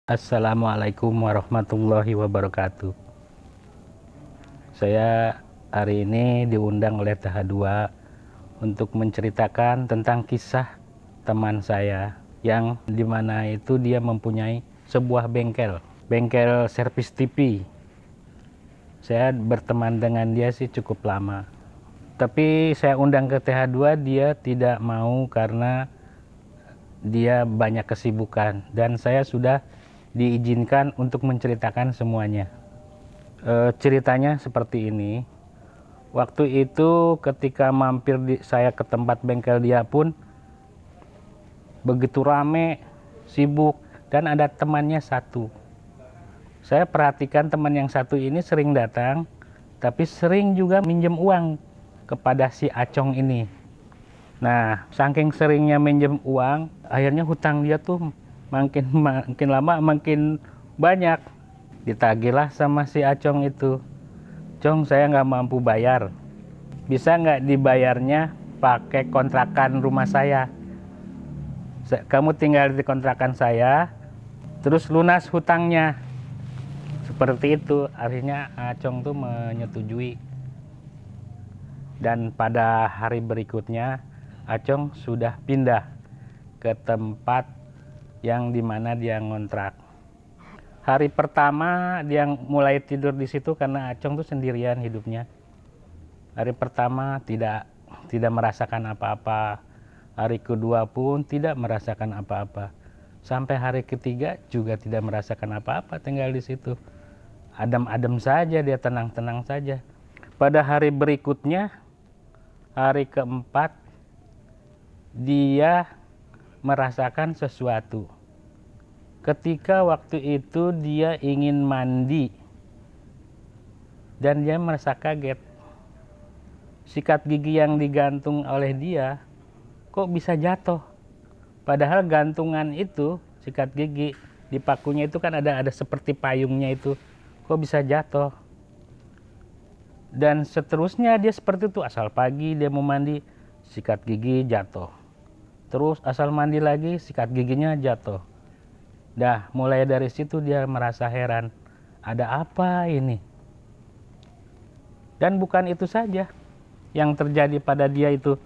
Assalamualaikum warahmatullahi wabarakatuh. Saya hari ini diundang oleh TH2 untuk menceritakan tentang kisah teman saya yang dimana itu dia mempunyai sebuah bengkel servis TV. Saya berteman dengan dia sih cukup lama. Tapi saya undang ke TH2, dia tidak mau karena dia banyak kesibukan dan saya sudah diizinkan untuk menceritakan semuanya. Ceritanya seperti ini. Waktu itu ketika mampir saya ke tempat bengkel dia pun begitu rame, sibuk, dan ada temannya satu. Saya perhatikan teman yang satu ini sering datang, tapi sering juga minjem uang kepada si Acong ini. Nah, saking seringnya minjem uang, akhirnya hutang dia tuh makin lama makin banyak. Ditagihlah sama si Acong itu. Cong, saya nggak mampu bayar. Bisa nggak dibayarnya pakai kontrakan rumah saya? Kamu tinggal di kontrakan saya, terus lunas hutangnya. Seperti itu. Akhirnya Acong tuh menyetujui. Dan pada hari berikutnya, Acong sudah pindah ke tempat yang dimana dia ngontrak. Hari pertama dia mulai tidur di situ karena Acong tuh sendirian hidupnya. Hari pertama tidak merasakan apa-apa. Hari kedua pun tidak merasakan apa-apa. Sampai hari ketiga juga tidak merasakan apa-apa, tinggal di situ. Adem-adem saja dia, tenang-tenang saja. Pada hari berikutnya, hari keempat, dia merasakan sesuatu. Ketika waktu itu dia ingin mandi dan dia merasa kaget. Sikat gigi yang digantung oleh dia kok bisa jatuh. Padahal gantungan itu, sikat gigi di pakunya itu kan ada seperti payungnya itu. Kok bisa jatuh? Dan seterusnya dia seperti itu, asal pagi dia mau mandi, sikat gigi jatuh. Terus asal mandi lagi, sikat giginya jatuh. Dah, mulai dari situ dia merasa heran. Ada apa ini? Dan bukan itu saja yang terjadi pada dia itu.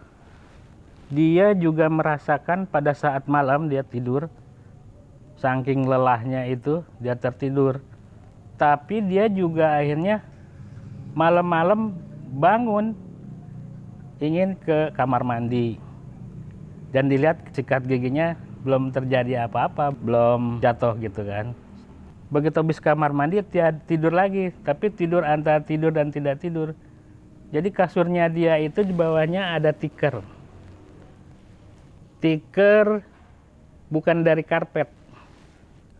Dia juga merasakan pada saat malam dia tidur, saking lelahnya itu dia tertidur. Tapi dia juga akhirnya malam-malam bangun, ingin ke kamar mandi. Dan dilihat sikat giginya belum terjadi apa-apa, belum jatuh gitu kan. Begitu habis kamar mandi tidur lagi, tapi tidur antara tidur dan tidak tidur. Jadi kasurnya dia itu di bawahnya ada tikar. Tikar bukan dari karpet.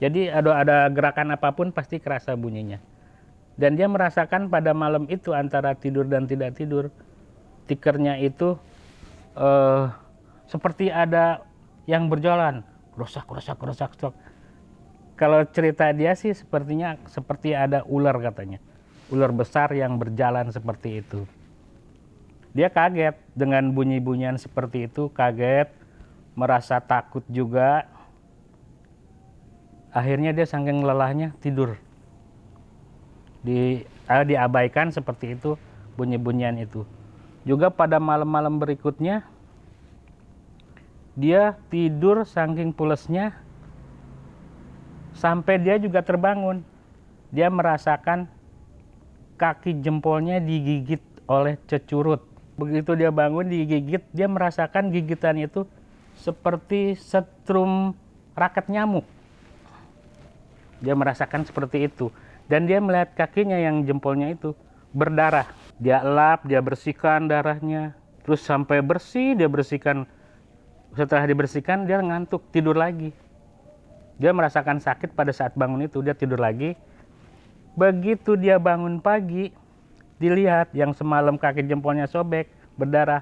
Jadi ada gerakan apapun pasti kerasa bunyinya. Dan dia merasakan pada malam itu antara tidur dan tidak tidur, tikernya itu seperti ada yang berjalan, kerosak. Kalau cerita dia sih sepertinya seperti ada ular katanya. Ular besar yang berjalan seperti itu. Dia kaget dengan bunyi-bunyian seperti itu, kaget, merasa takut juga. Akhirnya dia saking lelahnya tidur. Diabaikan seperti itu bunyi-bunyian itu. Juga pada malam-malam berikutnya dia tidur saking pulesnya sampai dia juga terbangun. Dia merasakan kaki jempolnya digigit oleh cecurut. Begitu dia bangun digigit, dia merasakan gigitan itu seperti setrum raket nyamuk. Dia merasakan seperti itu. Dan dia melihat kakinya yang jempolnya itu berdarah. Dia elap, dia bersihkan darahnya. Terus sampai bersih, dia bersihkan. Setelah dibersihkan, dia ngantuk, tidur lagi. Dia merasakan sakit pada saat bangun itu, dia tidur lagi. Begitu dia bangun pagi, dilihat yang semalam kaki jempolnya sobek, berdarah.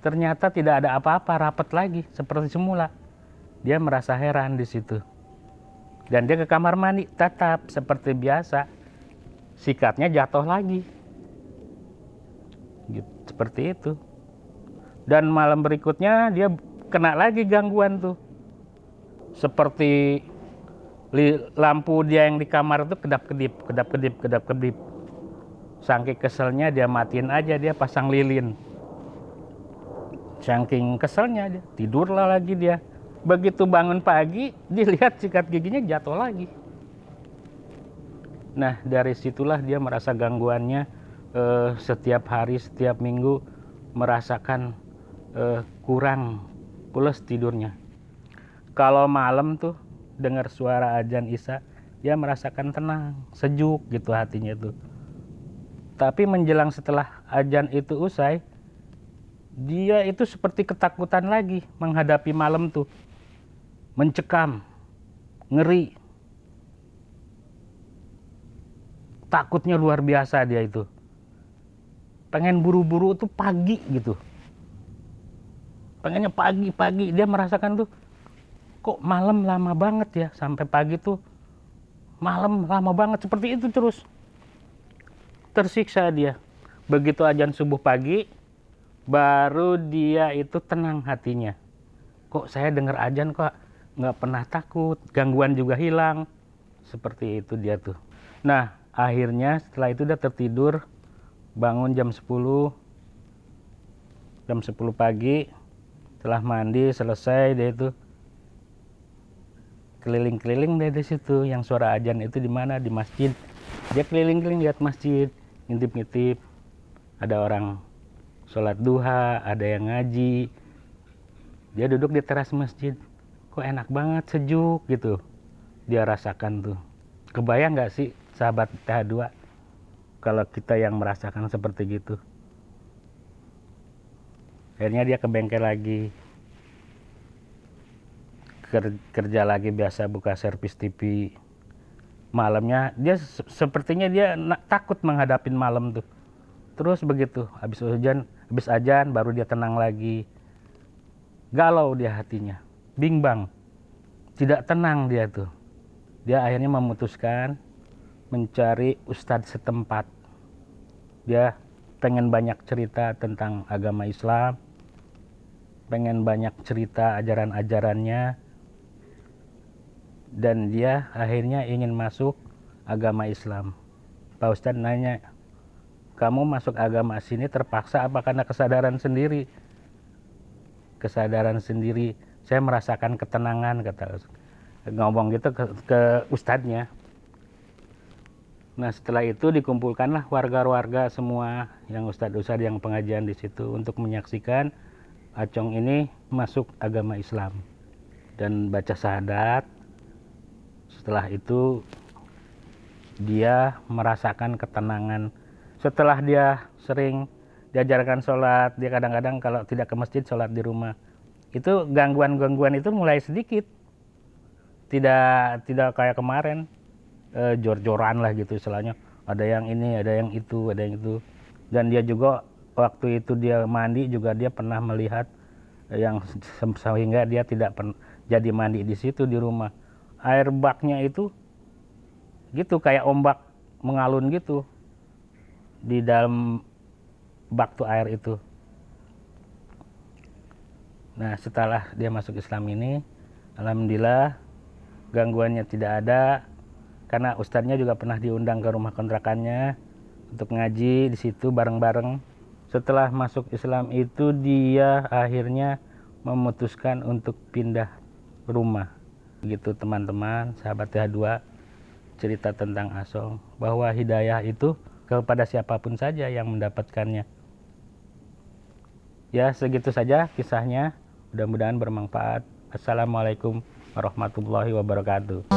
Ternyata tidak ada apa-apa, rapat lagi, seperti semula. Dia merasa heran di situ. Dan dia ke kamar mandi, tetap seperti biasa. Sikatnya jatuh lagi. Gitu, seperti itu. Dan malam berikutnya dia kena lagi gangguan tuh. Seperti Lampu dia yang di kamar itu kedap-kedip. Saking keselnya dia matiin aja, dia pasang lilin. Saking keselnya dia tidurlah lagi dia. Begitu bangun pagi, dilihat sikat giginya jatuh lagi. Nah, dari situlah dia merasa gangguannya setiap hari, setiap minggu merasakan kurang pules tidurnya. Kalau malam tuh dengar suara azan Isya, dia merasakan tenang, sejuk gitu hatinya tuh. Tapi menjelang setelah azan itu usai, dia itu seperti ketakutan lagi menghadapi malam tuh. Mencekam, ngeri. Takutnya luar biasa dia itu. Pengen buru-buru tuh pagi gitu. Pengennya pagi, dia merasakan tuh, kok malam lama banget ya, sampai pagi tuh malam lama banget, seperti itu terus. Tersiksa dia. Begitu azan subuh pagi, baru dia itu tenang hatinya. Kok saya dengar azan kok nggak pernah takut, gangguan juga hilang. Seperti itu dia tuh. Nah, akhirnya setelah itu dia tertidur, bangun jam 10 pagi, setelah mandi selesai dia itu keliling-keliling dari situ. Yang suara azan itu di mana? Di masjid. Dia keliling-keliling lihat masjid, ngintip-ngintip. Ada orang sholat duha, ada yang ngaji. Dia duduk di teras masjid. Kok enak banget, sejuk gitu. Dia rasakan tuh. Kebayang nggak sih sahabat TH2 kalau kita yang merasakan seperti gitu? Akhirnya dia ke bengkel lagi. Kerja lagi biasa, buka servis TV. Malamnya dia sepertinya dia takut menghadapin malam tuh. Terus begitu, habis azan baru dia tenang lagi. Galau dia hatinya, bimbang, tidak tenang dia tuh. Dia akhirnya memutuskan mencari ustadz setempat. Dia pengen banyak cerita tentang agama Islam, pengen banyak cerita ajaran-ajarannya, dan dia akhirnya ingin masuk agama Islam. Pak Ustadz nanya, kamu masuk agama sini terpaksa apa karena kesadaran sendiri? Kesadaran sendiri, saya merasakan ketenangan, kata ngomong gitu ke ustadznya. Nah, setelah itu dikumpulkanlah warga-warga semua, yang ustadz-ustadz yang pengajian di situ untuk menyaksikan Acong ini masuk agama Islam dan baca syahadat. Setelah itu dia merasakan ketenangan. Setelah dia sering diajarkan sholat, dia kadang-kadang kalau tidak ke masjid sholat di rumah. Itu gangguan-gangguan itu mulai sedikit. Tidak kayak kemarin jor-joran lah gitu istilahnya. Ada yang ini, ada yang itu, ada yang itu. Dan dia juga waktu itu dia mandi juga dia pernah melihat yang sehingga dia tidak jadi mandi di situ di rumah. Air baknya itu gitu kayak ombak mengalun gitu di dalam bak tuh air itu. Nah, setelah dia masuk Islam ini, alhamdulillah gangguannya tidak ada, karena ustadznya juga pernah diundang ke rumah kontrakannya untuk ngaji di situ bareng-bareng. Setelah masuk Islam itu dia akhirnya memutuskan untuk pindah rumah. Begitu teman-teman, sahabat TH2, cerita tentang Acong, bahwa hidayah itu kepada siapapun saja yang mendapatkannya. Ya, segitu saja kisahnya. Mudah-mudahan bermanfaat. Assalamualaikum warahmatullahi wabarakatuh.